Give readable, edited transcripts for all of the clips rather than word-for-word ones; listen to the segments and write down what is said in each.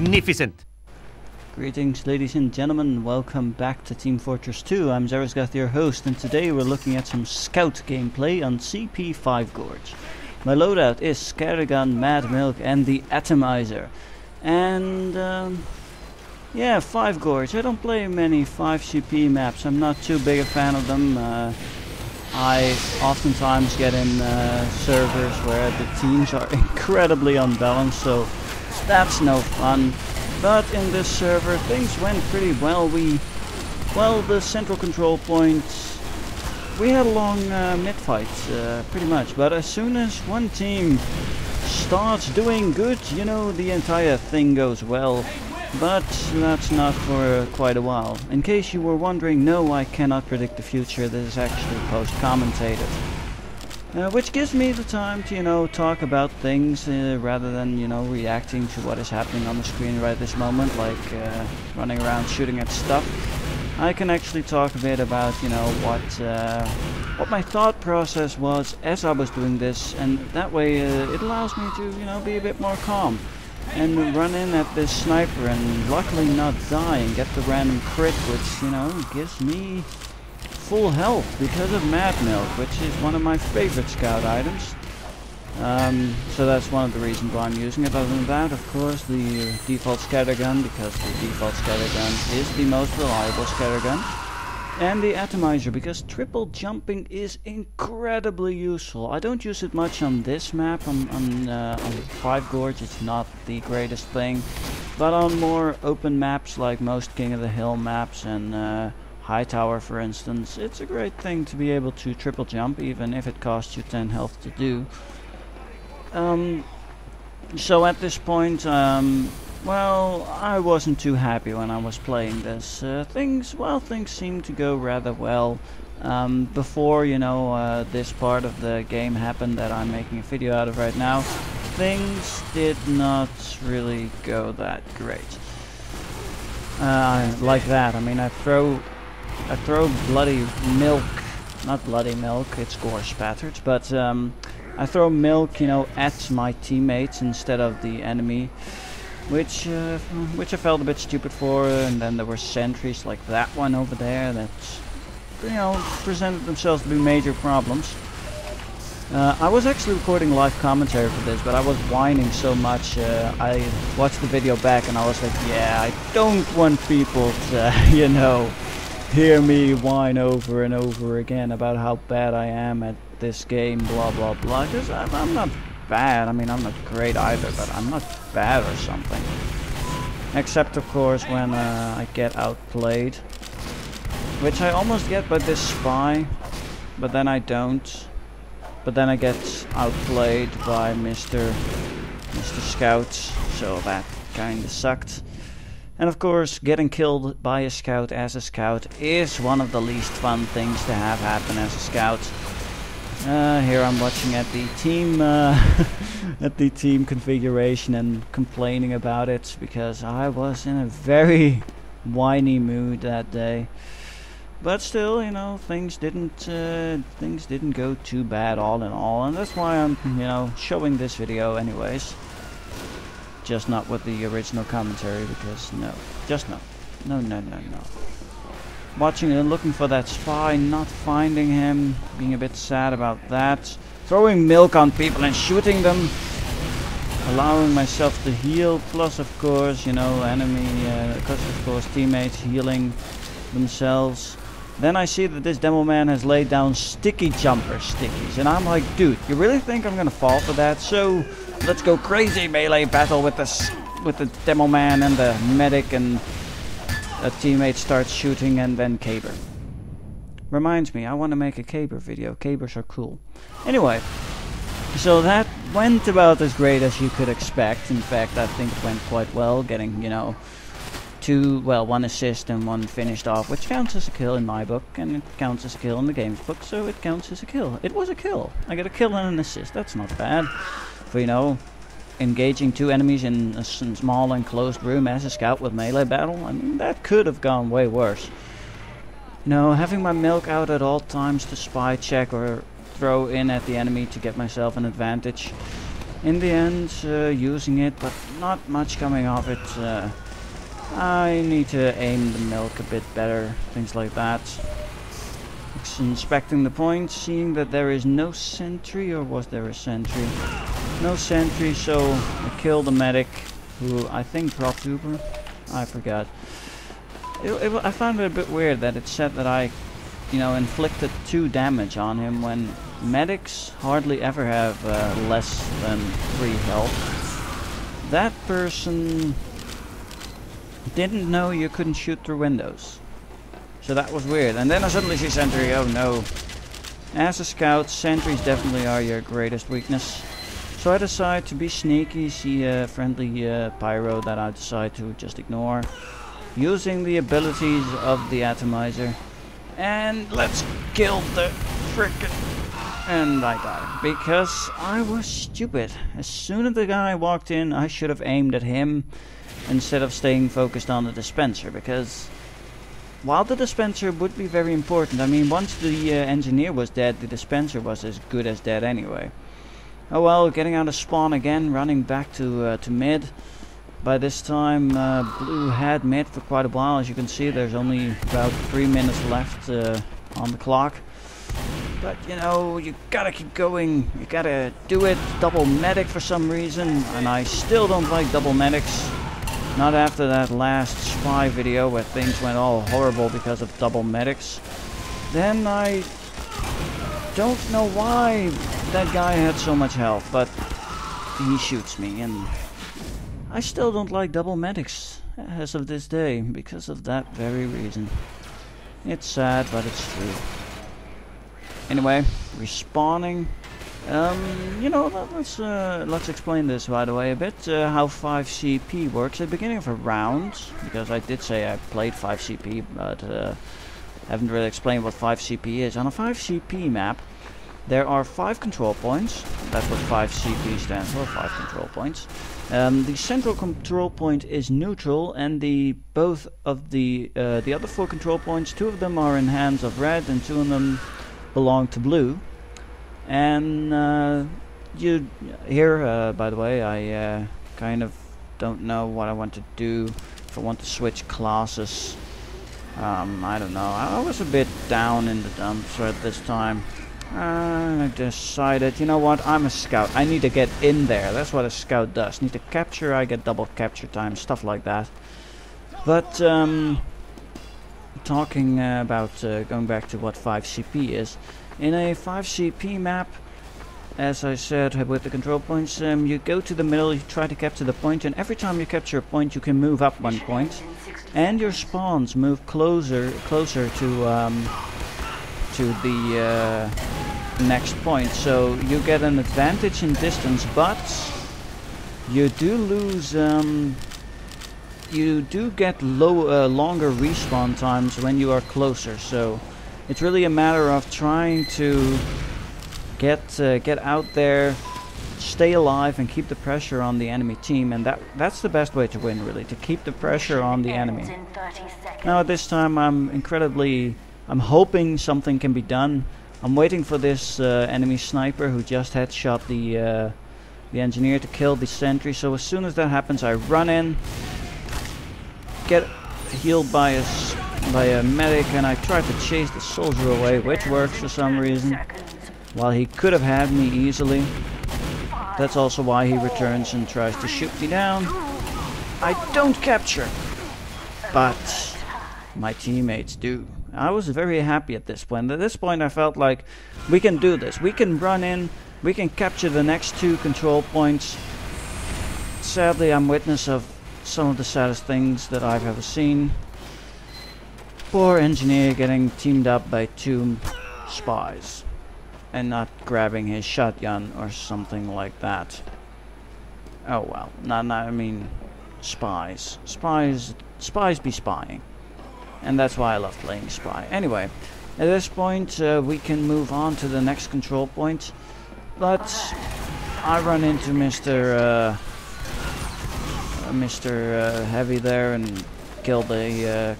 magnificent! Greetings ladies and gentlemen, welcome back to Team Fortress 2. I'm Xerxes, your host, and today we're looking at some scout gameplay on CP5 Gorge. My loadout is Scattergun, Mad Milk and the Atomizer. And yeah, 5 Gorge. I don't play many 5 CP maps, I'm not too big a fan of them. I oftentimes get in servers where the teams are incredibly unbalanced, so that's no fun. But in this server things went pretty well. The central control point, we had a long mid-fight pretty much, but as soon as one team starts doing good, you know, the entire thing goes well. But that's not for quite a while. In case you were wondering, no, I cannot predict the future. This is actually post-commentated. Which gives me the time to, you know, talk about things rather than, you know, reacting to what is happening on the screen right this moment, like running around shooting at stuff. I can actually talk a bit about, you know, what my thought process was as I was doing this, and that way it allows me to, you know, be a bit more calm and run in at this sniper and luckily not die and get the random crit, which, you know, gives me full health because of Mad Milk, which is one of my favorite scout items. So that's one of the reasons why I'm using it. Other than that, of course, the default Scattergun, because the default Scattergun is the most reliable Scattergun. And the Atomizer, because triple jumping is incredibly useful. I don't use it much on this map, on 5 Gorge, it's not the greatest thing. But on more open maps like most King of the Hill maps and High Tower, for instance, it's a great thing to be able to triple jump, even if it costs you 10 health to do. So at this point, well, I wasn't too happy when I was playing this. Things seemed to go rather well. Before, you know, this part of the game happened that I'm making a video out of right now, things did not really go that great. Like that, I mean, I throw bloody milk, not bloody milk, it's gore spattered, but I throw milk, you know, at my teammates instead of the enemy, which I felt a bit stupid for. And then there were sentries like that one over there that, you know, presented themselves to be major problems. I was actually recording live commentary for this, but I was whining so much. I watched the video back and I was like, yeah, I don't want people to, you know, hear me whine over and over again about how bad I am at this game, blah blah blah, because I'm not bad. I mean, I'm not great either, but I'm not bad or something. Except of course when I get outplayed, which I almost get by this spy, but then I don't. But then I get outplayed by Mr. Scout, so that kinda sucked. And of course, getting killed by a scout as a scout is one of the least fun things to have happen as a scout. Here I'm watching at the team at the team configuration and complaining about it because I was in a very whiny mood that day. But still, you know, things didn't go too bad all in all, and that's why I'm, you know, showing this video anyways. Just not with the original commentary, because no. Watching and looking for that spy, not finding him, being a bit sad about that. Throwing milk on people and shooting them. Allowing myself to heal, plus of course, you know, because of course teammates healing themselves. Then I see that this demo man has laid down sticky jumper stickies, and I'm like, dude, you really think I'm gonna fall for that? So let's go crazy melee battle with the demo man and the medic, and a teammate starts shooting, and then caber. Reminds me, I want to make a caber video. Cabers are cool. Anyway, so that went about as great as you could expect. In fact, I think it went quite well, getting, you know, one assist and one finished off, which counts as a kill in my book, and it counts as a kill in the game's book, so it counts as a kill. It was a kill. I got a kill and an assist. That's not bad. For, you know, engaging 2 enemies in a small enclosed room as a scout with melee battle, I mean, that could have gone way worse. You know, having my milk out at all times to spy check or throw in at the enemy to get myself an advantage In the end, using it, but not much coming off it. I need to aim the milk a bit better, things like that. Inspecting the point, seeing that there is no sentry, or was there a sentry? No sentry, so I killed the medic, who I think dropped Uber. I forgot. I found it a bit weird that it said that I, inflicted 2 damage on him when medics hardly ever have less than 3 health. That person didn't know you couldn't shoot through windows. So that was weird. And then I suddenly see sentry. Oh no. As a scout, sentries definitely are your greatest weakness. So I decide to be sneaky, see a friendly pyro that I decide to just ignore. Using the abilities of the Atomizer. And let's kill the frickin'... And I died. Because I was stupid. As soon as the guy walked in, I should have aimed at him instead of staying focused on the dispenser. Because while the dispenser would be very important, I mean, once the engineer was dead, the dispenser was as good as dead anyway. Oh well, getting out of spawn again, running back to mid. By this time, blue had mid for quite a while. As you can see, there's only about 3 minutes left on the clock. But, you gotta keep going. You gotta do it. Double medic for some reason. And I still don't like double medics. Not after that last spy video where things went all horrible because of double medics. Then I don't know why that guy had so much health, but he shoots me, and I still don't like double medics as of this day because of that very reason. It's sad, but it's true. Anyway, respawning. Let's explain this, by the way, a bit, how 5CP works at the beginning of a round, because I did say I played 5CP, but haven't really explained what 5CP is. On a 5CP map, there are 5 control points. That's what 5CP stands for, 5 control points. The central control point is neutral, and both of the other 4 control points, 2 of them are in hands of red, and 2 of them belong to blue. And by the way, I kind of don't know what I want to do. If I want to switch classes, I don't know. I was a bit down in the dumps at this time. I decided, you know what, I'm a scout. I need to get in there. That's what a scout does. Need to capture, I get double capture time, stuff like that. But talking about going back to what 5CP is. In a 5CP map, as I said with the control points, you go to the middle, you try to capture the point, and every time you capture a point you can move up 1 point, and your spawns move closer to the next point, so you get an advantage in distance, but you do lose, you do get longer respawn times when you are closer, so it's really a matter of trying to get out there, stay alive, and keep the pressure on the enemy team, and that's the best way to win, really, to keep the pressure on the enemy. Now at this time I'm hoping something can be done. I'm waiting for this enemy sniper who just headshot the engineer to kill the sentry, so as soon as that happens I run in, get healed by a medic, and I try to chase the soldier away, which works for some reason. While he could have had me easily. That's also why he returns and tries to shoot me down. I don't capture, but my teammates do. I was very happy at this point. At this point I felt like we can do this. We can run in, we can capture the next 2 control points. Sadly, I'm witness of some of the saddest things that I've ever seen. Poor engineer getting teamed up by 2 spies. And not grabbing his shotgun or something like that. Oh well, I mean, spies. Spies be spying. And that's why I love playing spy. Anyway, at this point we can move on to the next control point. But I run into Mr. Heavy there and kill the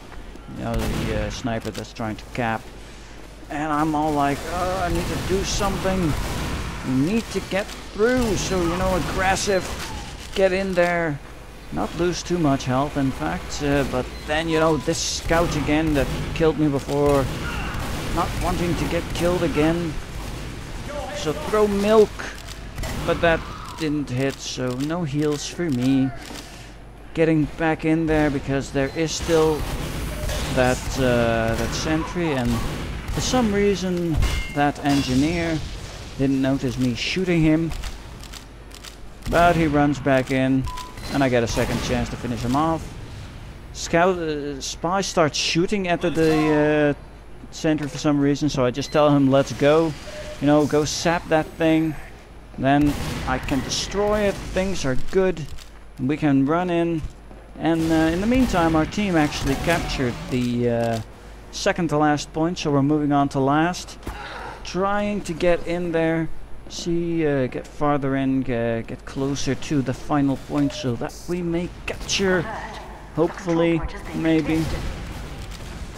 sniper that's trying to cap. And I'm all like, oh, I need to do something. We need to get through, so, you know, aggressive. Get in there. Not lose too much health, in fact. But then, you know, this scout again that killed me before. Not wanting to get killed again. So throw milk. But that didn't hit, so no heals for me. Getting back in there because there is still that sentry, and for some reason that engineer didn't notice me shooting him, but he runs back in and I get a second chance to finish him off. Spy starts shooting at the sentry for some reason, so I just tell him let's go, you know, go sap that thing, then I can destroy it. Things are good. We can run in, and in the meantime our team actually captured the second to last point, so we're moving on to last. Trying to get in there, get farther in, get closer to the final point so that we may capture, hopefully, maybe.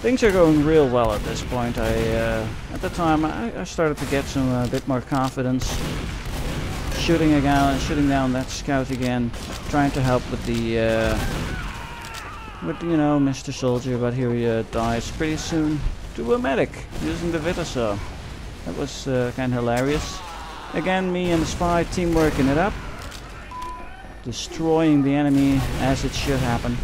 Things are going real well at this point. At the time I started to get some a bit more confidence. Shooting down that scout again, trying to help with the you know, Mr. Soldier, but here he dies pretty soon to a medic using the Vitasaw. That was kind of hilarious. Again, me and the spy team working it up, destroying the enemy as it should happen.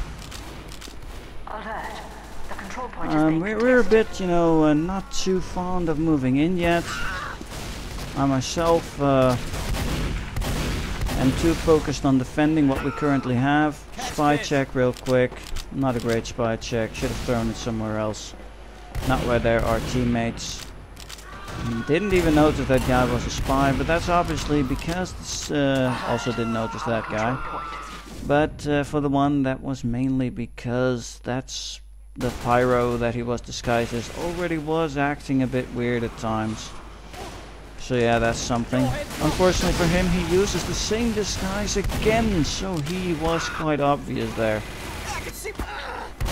We're a bit, you know, not too fond of moving in yet. I myself am too focused on defending what we currently have. Spy check real quick. Not a great spy check. Should have thrown it somewhere else. Not where there are teammates. Didn't even notice that guy was a spy, but that's obviously because this, also didn't notice that guy. But for the one, that was mainly because that's the pyro that he was disguised as already was acting a bit weird at times. So yeah, that's something. Unfortunately for him, he uses the same disguise again, so he was quite obvious there.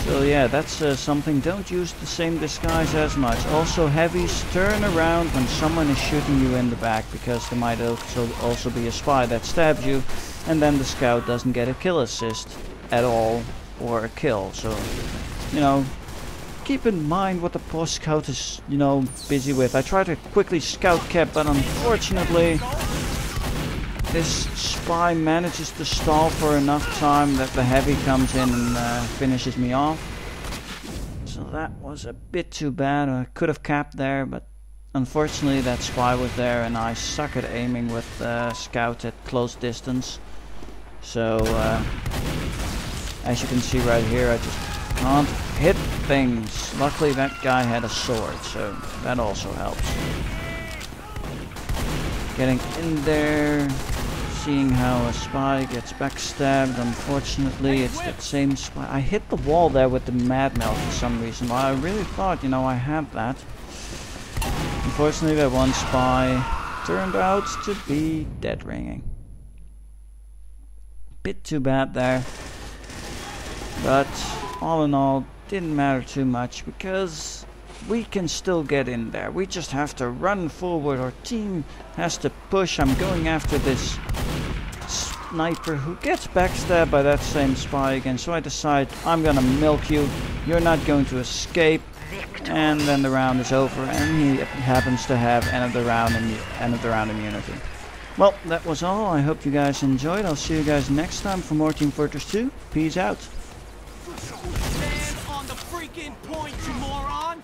So yeah, that's something. Don't use the same disguise as much. Also, heavies, turn around when someone is shooting you in the back, because there might also be a spy that stabs you, and then the scout doesn't get a kill assist at all, or a kill. So, you know, keep in mind what the post scout is, you know, busy with. I try to quickly scout cap, but unfortunately this spy manages to stall for enough time that the heavy comes in and finishes me off. So that was a bit too bad. I could have capped there, but unfortunately that spy was there, and I suck at aiming with scout at close distance. So as you can see right here, I just can't hit things. Luckily that guy had a sword, so that also helps. Getting in there, seeing how a spy gets backstabbed. Unfortunately, it's that same spy. I hit the wall there with the mad melt for some reason. Well, I really thought, you know, I had that. Unfortunately, that one spy turned out to be dead ringing. Bit too bad there. But all in all, didn't matter too much because we can still get in there. We just have to run forward. Our team has to push. I'm going after this sniper who gets backstabbed by that same spy again. So I decide I'm gonna milk you. You're not going to escape. And then the round is over, and he happens to have end of the round immunity. Well, that was all. I hope you guys enjoyed. I'll see you guys next time for more Team Fortress 2. Peace out. Stand on the freaking point, you moron!